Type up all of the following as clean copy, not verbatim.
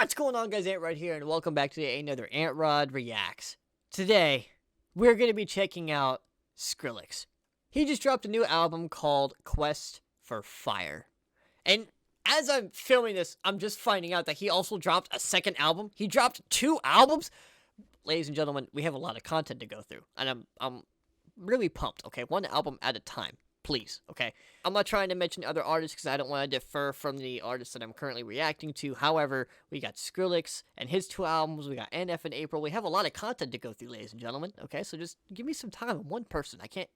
What's going on, guys? Antrod here, and welcome back to another Antrod Reacts. Today, we're going to be checking out Skrillex. He just dropped a new album called Quest for Fire. And as I'm filming this, I'm just finding out that he also dropped a second album. He dropped 2 albums. Ladies and gentlemen, we have a lot of content to go through, and I'm really pumped, okay? 1 album at a time. Please, okay? I'm not trying to mention other artists because I don't want to defer from the artists that I'm currently reacting to. However, we got Skrillex and his 2 albums. We got NF in April. We have a lot of content to go through, ladies and gentlemen, okay? So just give me some time. I'm one person. I can't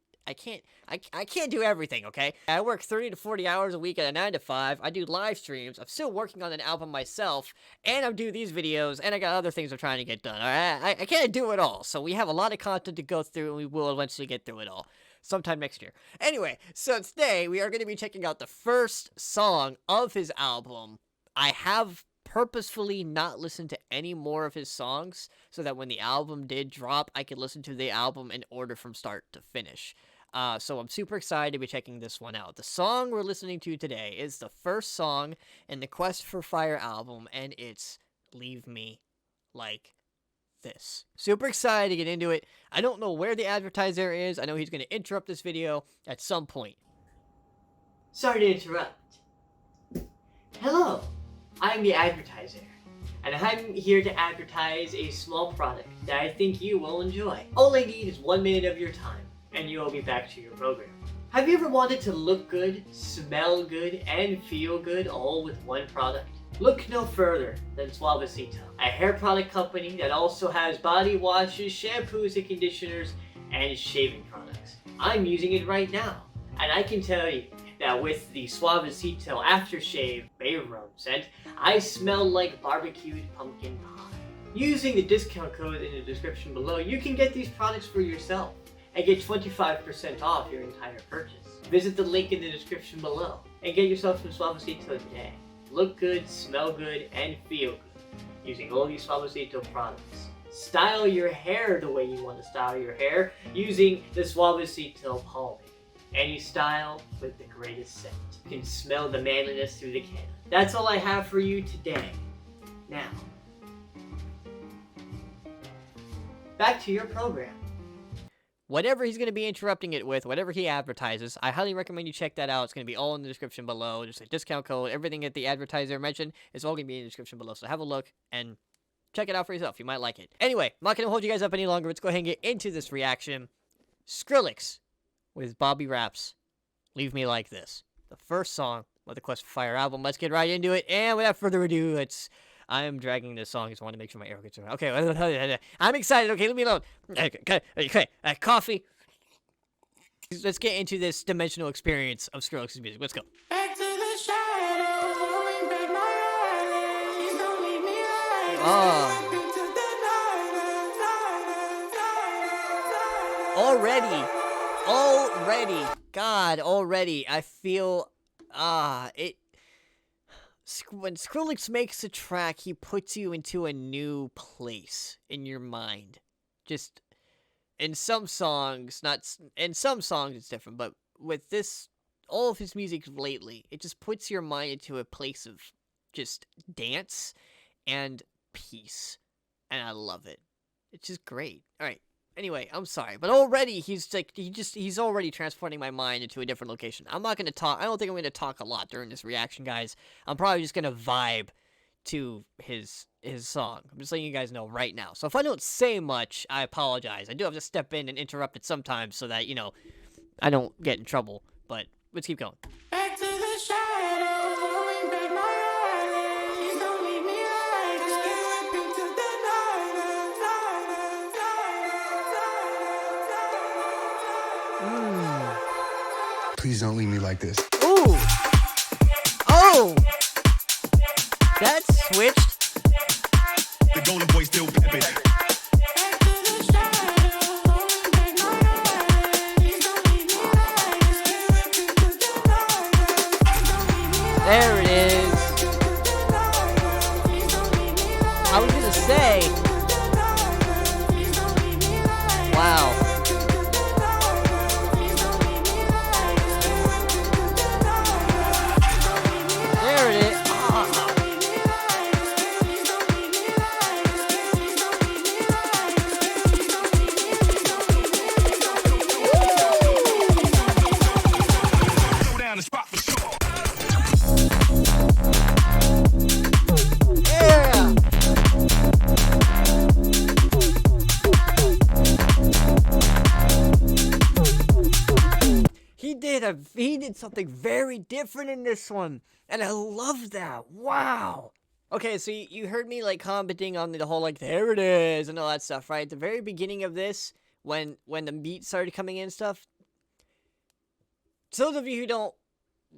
do everything, okay? I work 30 to 40 hours a week at a 9 to 5. I do live streams. I'm still working on an album myself, and I'm doing these videos, and I got other things I'm trying to get done. All right? I can't do it all, so we have a lot of content to go through, and we will eventually get through it all. Sometime next year. Anyway, so today we are going to be checking out the first song of his album. I have purposefully not listened to any more of his songs so that when the album did drop, I could listen to the album in order from start to finish. So I'm super excited to be checking this one out. The song we're listening to today is the first song in the Quest for Fire album, and it's Leave Me Like This. Super excited to get into it. I don't know where the advertiser is. I know he's going to interrupt this video at some point. Sorry to interrupt. Hello, I'm the advertiser, and I'm here to advertise a small product that I think you will enjoy. All I need is 1 minute of your time, and you will be back to your program. Have you ever wanted to look good, smell good, and feel good all with one product? Look no further than Suavecito, a hair product company that also has body washes, shampoos and conditioners, and shaving products. I'm using it right now, and I can tell you that with the Suavecito aftershave bay rub scent, I smell like barbecued pumpkin pie. Using the discount code in the description below, you can get these products for yourself and get 25% off your entire purchase. Visit the link in the description below and get yourself some Suavecito today. Look good, smell good, and feel good using all these Suavecito products. Style your hair the way you want to style your hair using the Suavecito Palm. Any style with the greatest scent. You can smell the manliness through the can. That's all I have for you today. Now, back to your program. Whatever he's going to be interrupting it with, whatever he advertises, I highly recommend you check that out. It's going to be all in the description below. Just a discount code, everything that the advertiser mentioned is all going to be in the description below. So have a look and check it out for yourself. You might like it. Anyway, I'm not going to hold you guys up any longer. Let's go ahead and get into this reaction. Skrillex with Bobby Rap's Leave Me Like This. The first song of the Quest for Fire album. Let's get right into it. And without further ado, I am dragging this song. I just want to make sure my air gets around. Okay, I'm excited. Okay, leave me alone. Okay, coffee. Let's get into this dimensional experience of Skrillex's music. Let's go. Back to the shadows, rolling back my eyelids. Don't leave me like Already, I feel, when Skrillex makes a track, he puts you into a new place in your mind. Just, in some songs it's different, but with this, all of his music lately, it just puts your mind into a place of just dance and peace. And I love it. It's just great. Alright. Anyway, I'm sorry, but already he's already transporting my mind into a different location. I'm not going to talk. I don't think I'm going to talk a lot during this reaction, guys. I'm probably just going to vibe to his song. I'm just letting you guys know right now. So if I don't say much, I apologize. I do have to step in and interrupt it sometimes so that, you know, I don't get in trouble. But let's keep going. Back to the shadows, rolling back my eyelids. Don't leave me like this. Get up into the Please don't leave me like this. Ooh! Oh! That switched. The golden boy still pimping. There it is. I was gonna say. Wow. There it is. he did something very different in this one, and I love that. Wow. Okay, so you heard me like commenting on the whole like there it is and all that stuff, right? At the very beginning of this, when the beat started coming in and stuff. So those of you who don't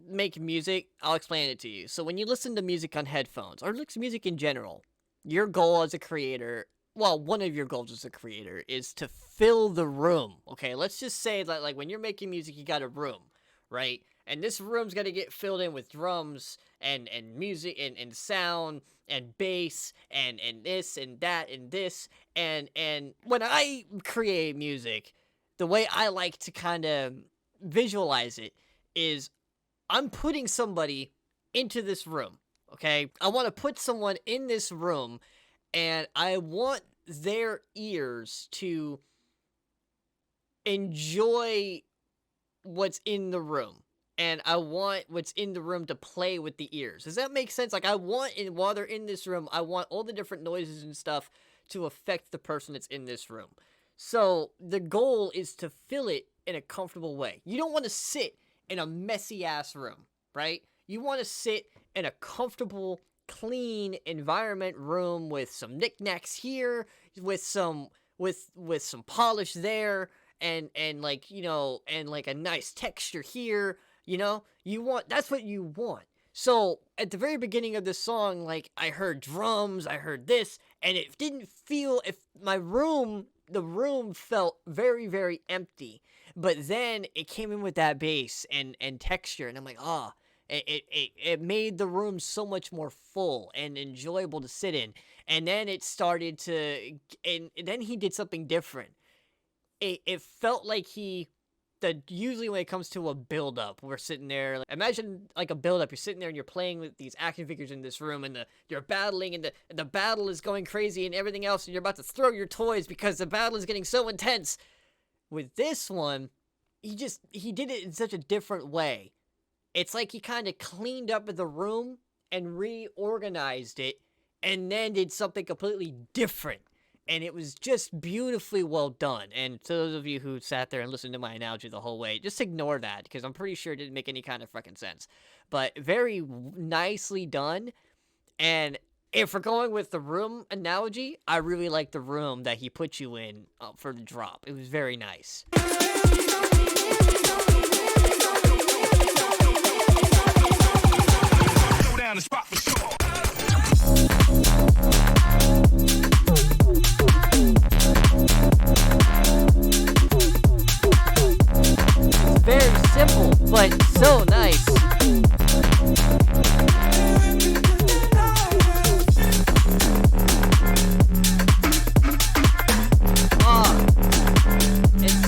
make music, I'll explain it to you. So when you listen to music on headphones, or music in general, your goal as a creator, well, one of your goals as a creator is to fill the room, okay? Let's just say that, like, when you're making music, you got a room, right? And this room's got to get filled in with drums and music and sound and bass and this and that and this. And when I create music, the way I like to kind of visualize it is I'm putting somebody into this room, okay? I want to put someone in this room, and I want their ears to enjoy what's in the room. And I want what's in the room to play with the ears. Does that make sense? Like, while they're in this room, I want all the different noises and stuff to affect the person that's in this room. So the goal is to fill it in a comfortable way. You don't want to sit in a messy ass room, right? You want to sit in a comfortable, clean environment room with some knickknacks here, with some polish there, and like, you know, and like a nice texture here, you know? That's what you want. So at the very beginning of this song, like, I heard drums, I heard this, and it didn't feel, if the room felt very, very empty. But then it came in with that bass and texture, and I'm like, it made the room so much more full and enjoyable to sit in. And then it started to, and then he did something different. It felt like usually when it comes to a build-up, we're sitting there, like, imagine like a build-up, you're sitting there and you're playing with these action figures in this room, and you're battling, and the battle is going crazy and everything else, and you're about to throw your toys because the battle is getting so intense. With this one, he did it in such a different way. It's like he kind of cleaned up the room and reorganized it, and then did something completely different. And it was just beautifully well done. And to those of you who sat there and listened to my analogy the whole way, just ignore that, because I'm pretty sure it didn't make any kind of fucking sense. But very nicely done. And if we're going with the room analogy, I really like the room that he put you in for the drop. It was very nice. Go down the spot for sure. It's very simple, but so nice. And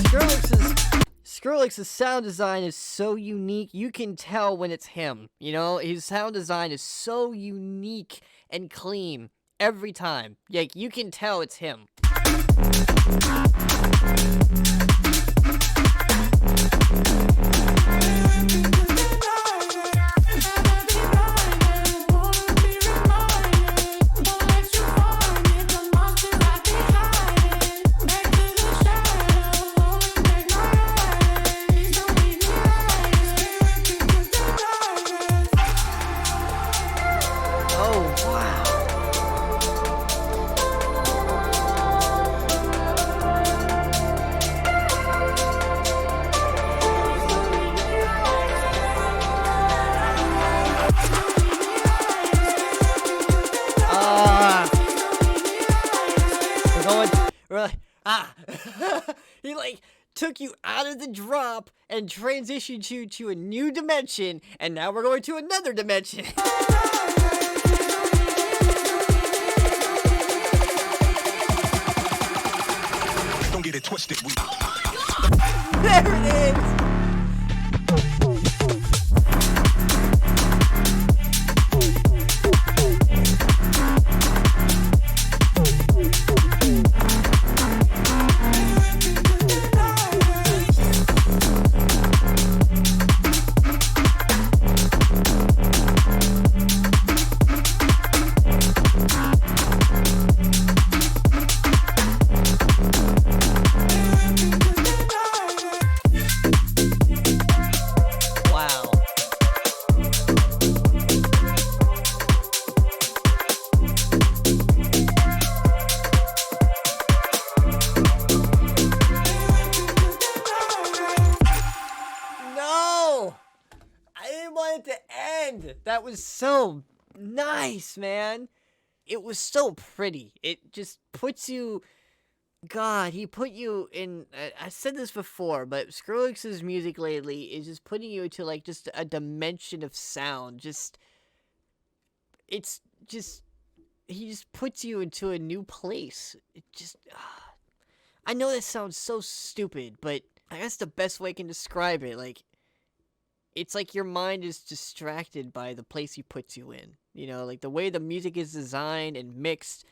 Skrillex's sound design is so unique. You can tell when it's him, you know? His sound design is so unique and clean every time. Like, you can tell it's him. He like took you out of the drop and transitioned you to a new dimension, and now we're going to another dimension. Don't get it twisted. There it is. That was so nice, man. It was so pretty. It just puts you... God, he put you in... I said this before, but Skrillex's music lately is just putting you into, like, just a dimension of sound. Just... It's just... He just puts you into a new place. It just... I know that sounds so stupid, but I guess the best way I can describe it, like... It's like your mind is distracted by the place he puts you in. You know, like the way the music is designed and mixed.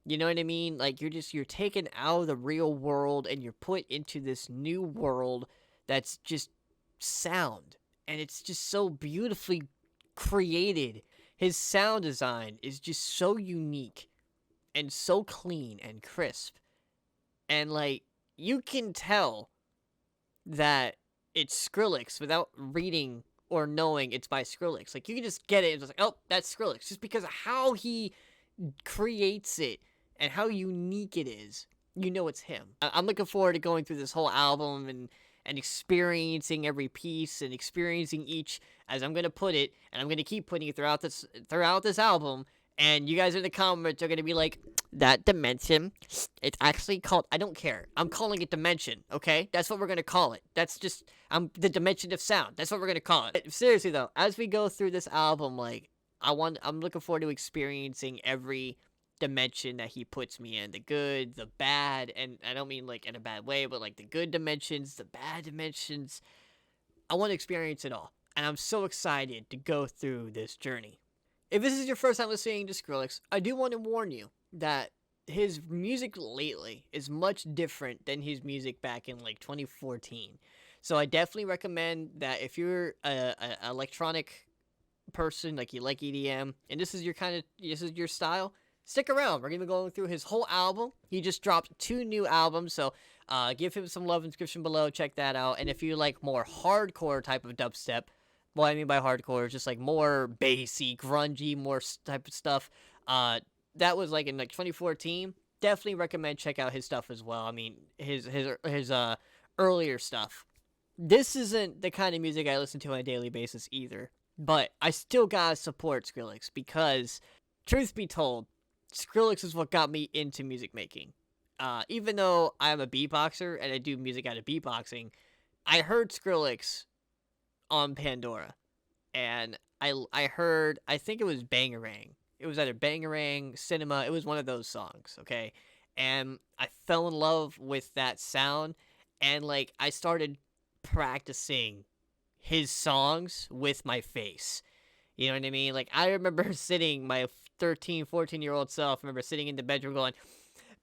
You know what I mean? Like you're taken out of the real world and you're put into this new world that's just sound. And it's just so beautifully created. His sound design is just so unique and so clean and crisp. And like, you can tell that it's Skrillex without reading or knowing it's by Skrillex. Like, you can just get it and it's like, oh, that's Skrillex. Just because of how he creates it and how unique it is, you know it's him. I'm looking forward to going through this whole album and experiencing every piece and experiencing each, as I'm going to put it, and I'm going to keep putting it throughout this album. And you guys in the comments are going to be like, that dimension, it's actually called, I don't care. I'm calling it dimension, okay? That's what we're going to call it. That's just, the dimension of sound. That's what we're going to call it. Seriously though, as we go through this album, like, I'm looking forward to experiencing every dimension that he puts me in. The good, the bad, and I don't mean like in a bad way, but like the good dimensions, the bad dimensions. I want to experience it all. And I'm so excited to go through this journey. If this is your first time listening to Skrillex, I do want to warn you that his music lately is much different than his music back in like 2014. So I definitely recommend that if you're a electronic person, like you like EDM, and this is your style, stick around. We're gonna be going through his whole album. He just dropped 2 new albums, so give him some love in the description below. Check that out. And if you like more hardcore type of dubstep, what I mean by hardcore is just like more bassy, grungy, more type of stuff. That was like in like 2014. Definitely recommend check out his stuff as well. I mean, his earlier stuff. This isn't the kind of music I listen to on a daily basis either. But I still gotta support Skrillex because, truth be told, Skrillex is what got me into music making. Even though I'm a beatboxer and I do music out of beatboxing, I heard Skrillex on Pandora, and I heard, I think it was Bangarang. It was either Bangarang, Cinema. It was one of those songs, okay? And I fell in love with that sound, and like I started practicing his songs with my face. You know what I mean? Like I remember sitting, my 13, 14-year-old self, I remember sitting in the bedroom going,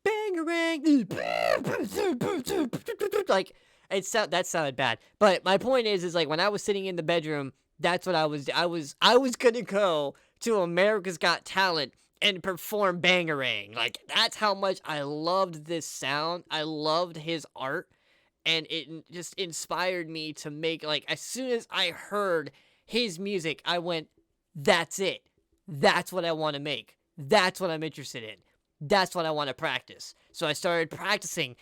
Bangarang, like that sounded bad. But my point is like when I was sitting in the bedroom, that's what I was gonna go to America's Got Talent and perform Bangarang. Like that's how much I loved this sound. I loved his art, and it just inspired me to make, like, as soon as I heard his music, I went, that's it. That's what I want to make. That's what I'm interested in. That's what I want to practice. So I started practicing.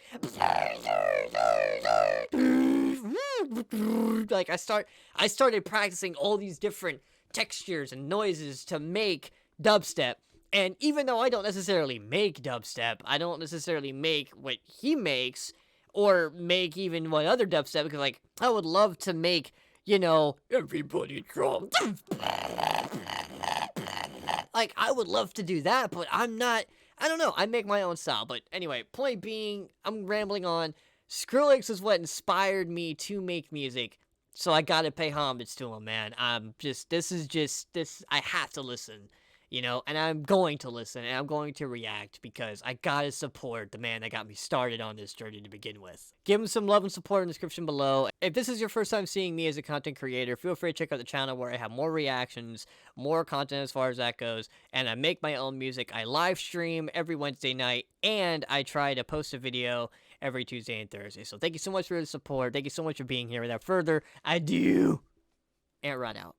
Like I started practicing all these different textures and noises to make dubstep. And even though I don't necessarily make dubstep, I don't necessarily make what he makes or make even what other dubstep, because like I would love to make, you know, everybody drum. Like I would love to do that, but I don't know. I make my own style. But anyway, point being, I'm rambling on. Skrillex is what inspired me to make music, so I gotta pay homage to him, man. I have to listen, you know, and I'm going to listen, and I'm going to react, because I gotta support the man that got me started on this journey to begin with. Give him some love and support in the description below. If this is your first time seeing me as a content creator, feel free to check out the channel where I have more reactions, more content as far as that goes, and I make my own music. I live stream every Wednesday night, and I try to post a video every Tuesday and Thursday. So thank you so much for the support. Thank you so much for being here. Without further ado, Antrod out.